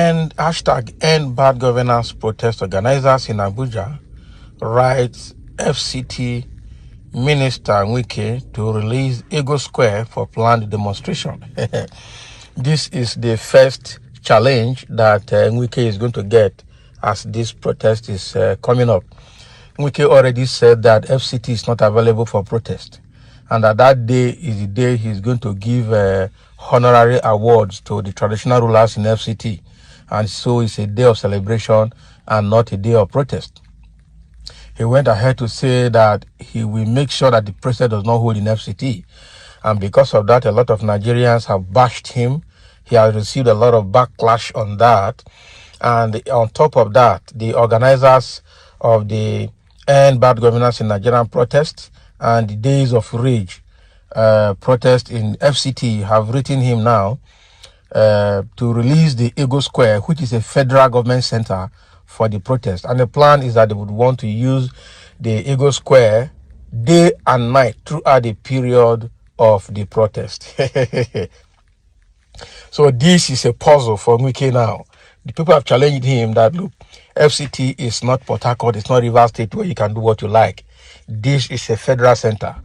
End Bad Governance protest organizers in Abuja writes FCT Minister Wike to release Ego Square for planned demonstration. This is the first challenge that Wike is going to get as this protest is coming up. Wike already said that FCT is not available for protest, and that day is the day he's going to give honorary awards to the traditional rulers in FCT, and so it's a day of celebration and not a day of protest. He went ahead to say that he will make sure that the protest does not hold in FCT, and because of that, a lot of Nigerians have bashed him. He has received a lot of backlash on that, and on top of that, the organizers of the End Bad Governance in Nigerian protest and the Days of Rage protest in FCT have written him now to release the Ego Square, which is a federal government center, for the protest. And the plan is that they would want to use the Ego Square day and night throughout the period of the protest. So this is a puzzle for Wike now. The people have challenged him that, look, FCT is not Port Harcourt, it's not Rivers State where you can do what you like. This is a federal center.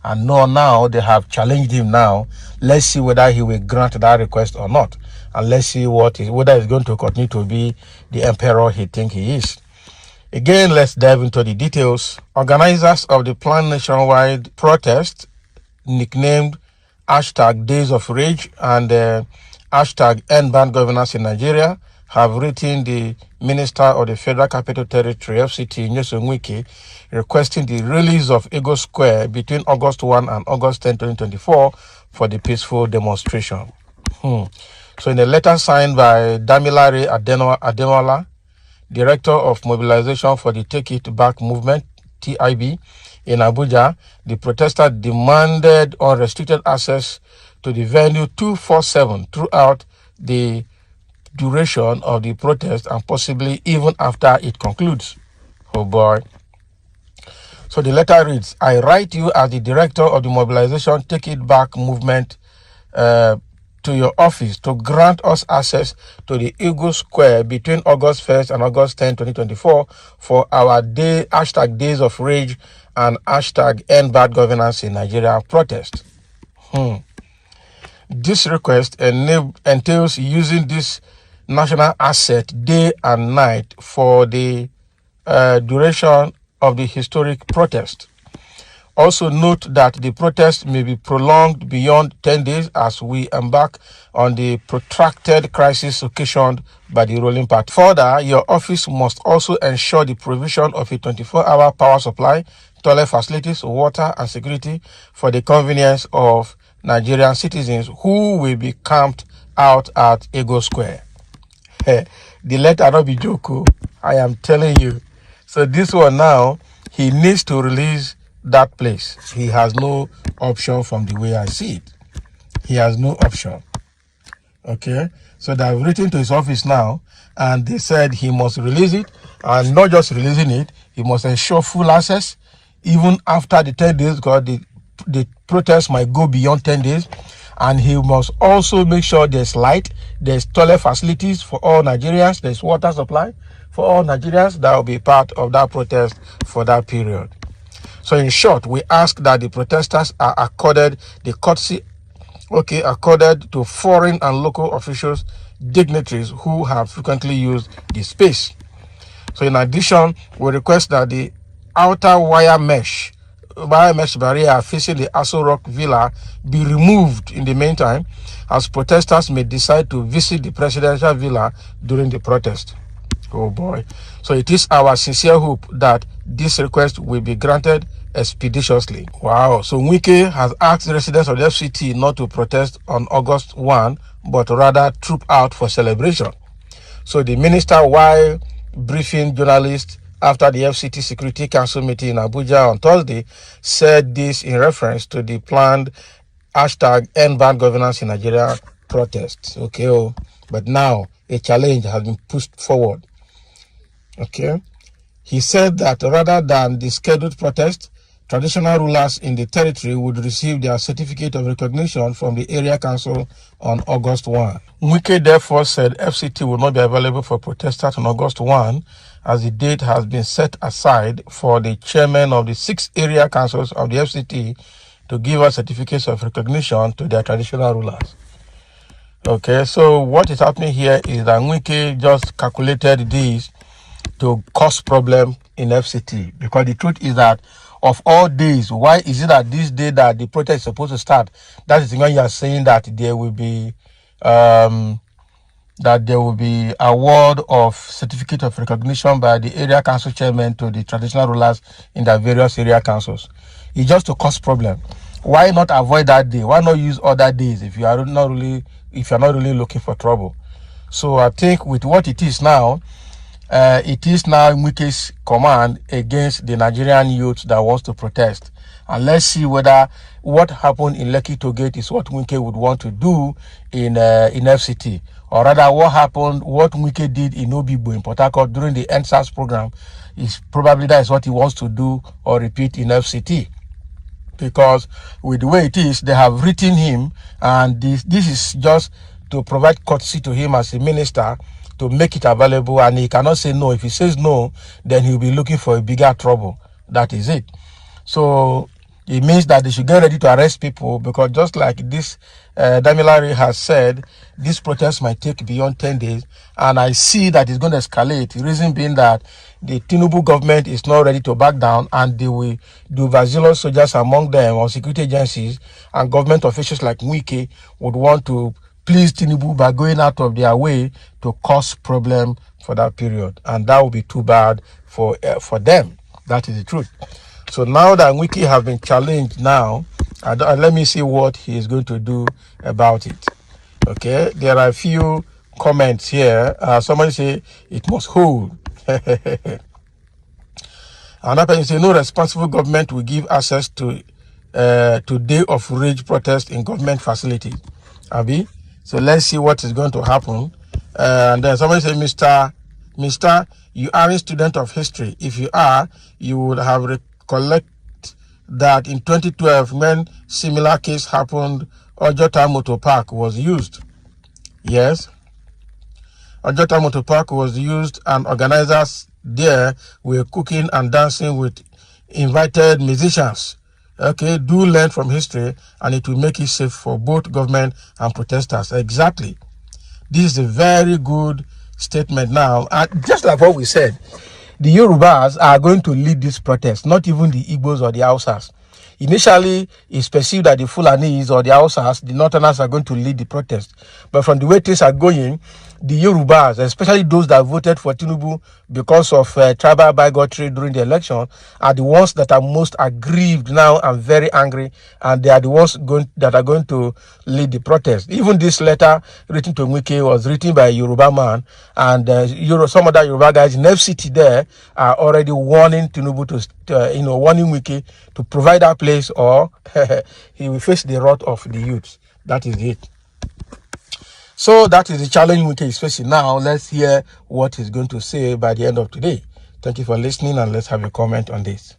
And now they have challenged him now. Let's see whether he will grant that request or not. And let's see whether he's going to continue to be the emperor he thinks he is. Again, let's dive into the details. Organizers of the planned nationwide protest, nicknamed #Days of Rage and #End Bad Governance in Nigeria, have written the Minister of the Federal Capital Territory, FCT, Nyesom Wike, requesting the release of Ego Square between August 1 and August 10, 2024 for the peaceful demonstration. So in a letter signed by Damilare Ademola, Director of Mobilization for the Take It Back Movement, TIB, in Abuja, the protesters demanded unrestricted access to the venue 247 throughout the duration of the protest and possibly even after it concludes. Oh boy. So the letter reads, I write you as the director of the mobilization Take It Back movement to your office to grant us access to the Ego Square between August 1st and August 10, 2024 for our #Days of Rage and #End Bad Governance in Nigeria protest. This request entails using this national asset day and night for the duration of the historic protest. Also note that the protest may be prolonged beyond 10 days as we embark on the protracted crisis occasioned by the ruling party. Further, your office must also ensure the provision of a 24-hour power supply, toilet facilities, water, and security for the convenience of Nigerian citizens who will be camped out at Ego Square. The letter not be joke, I am telling you. So this one now, he needs to release that place. He has no option from the way I see it. He has no option. Okay, so they've written to his office now, and they said he must release it, and not just releasing it, he must ensure full access even after the 10 days, because the protest might go beyond 10 days. And he must also make sure there's light, there's toilet facilities for all Nigerians, there's water supply for all Nigerians that will be part of that protest for that period. So in short, we ask that the protesters are accorded the courtesy accorded to foreign and local officials, dignitaries who have frequently used the space. So in addition, we request that the outer wire mesh barrier facing the Aso Rock Villa be removed in the meantime, as protesters may decide to visit the presidential villa during the protest. Oh boy. So it is our sincere hope that this request will be granted expeditiously. Wow. So Wike has asked residents of the FCT not to protest on August 1, but rather troop out for celebration. So the minister, while briefing journalists after the FCT Security Council meeting in Abuja on Thursday, said this in reference to the planned #End Bad Governance in Nigeria protests. Okay, but now a challenge has been pushed forward. Okay, he said that rather than the scheduled protest, traditional rulers in the territory would receive their certificate of recognition from the area council on August 1. Wike therefore said FCT will not be available for protesters on August 1, as the date has been set aside for the chairman of the 6 area councils of the FCT to give us certificates of recognition to their traditional rulers. Okay, so what is happening here is that Wike just calculated this to cause problem in FCT, because the truth is that of all days, why is it that this day that the protest is supposed to start, that is when you are saying that there will be award of certificate of recognition by the area council chairman to the traditional rulers in the various area councils? It's just to cause problem. Why not avoid that day? Why not use other days if you are not really looking for trouble? So I think with what it is now, it is now Wike's command against the Nigerian youth that wants to protest. And let's see whether what happened in Lekki Tollgate is what Wike would want to do in FCT. Or rather, what Wike did in Obigbo in Port Harcourt during the NSAS program is probably that is what he wants to do or repeat in FCT. Because with the way it is, they have written him, and this is just to provide courtesy to him as a minister, to make it available, and he cannot say no. If he says no, then he'll be looking for a bigger trouble. That is it. So it means that they should get ready to arrest people, because just like this Damilare has said, this protest might take beyond 10 days, and I see that it's going to escalate. The reason being that the Tinubu government is not ready to back down, and they will do overzealous soldiers among them, or security agencies and government officials like Wike would want to please Tinubu by going out of their way to cause problem for that period, and that would be too bad for them. That is the truth. So now that Wike has been challenged, now let me see what he is going to do about it. Okay, there are a few comments here. Somebody say it must hold. Another person say no responsible government will give access to day of rage protest in government facility. Abi. So let's see what is going to happen. And then somebody say, Mr. You are a student of history. If you are, you would have recollect that in 2012, when similar case happened, Ojota Motor Park was used. Yes. Ojota Motor Park was used, and organizers there were cooking and dancing with invited musicians. Okay, do learn from history, and it will make it safe for both government and protesters. Exactly. This is a very good statement now. And just like what we said, the Yorubas are going to lead this protest, not even the Igbos or the Hausas. Initially, it's perceived that the Fulanis or the Hausas, the Northerners, are going to lead the protest. But from the way things are going, the Yorubas, especially those that voted for Tinubu because of tribal bigotry during the election, are the ones that are most aggrieved now and very angry, and they are the ones that are going to lead the protest. Even this letter written to Wike was written by a Yoruba man, and some other Yoruba guys in FCT there are already warning Tinubu warning Wike to provide that place, or he will face the wrath of the youth. That is it. So that is the challenge Wike is facing now. Let's hear what he's going to say by the end of today. Thank you for listening, and let's have a comment on this.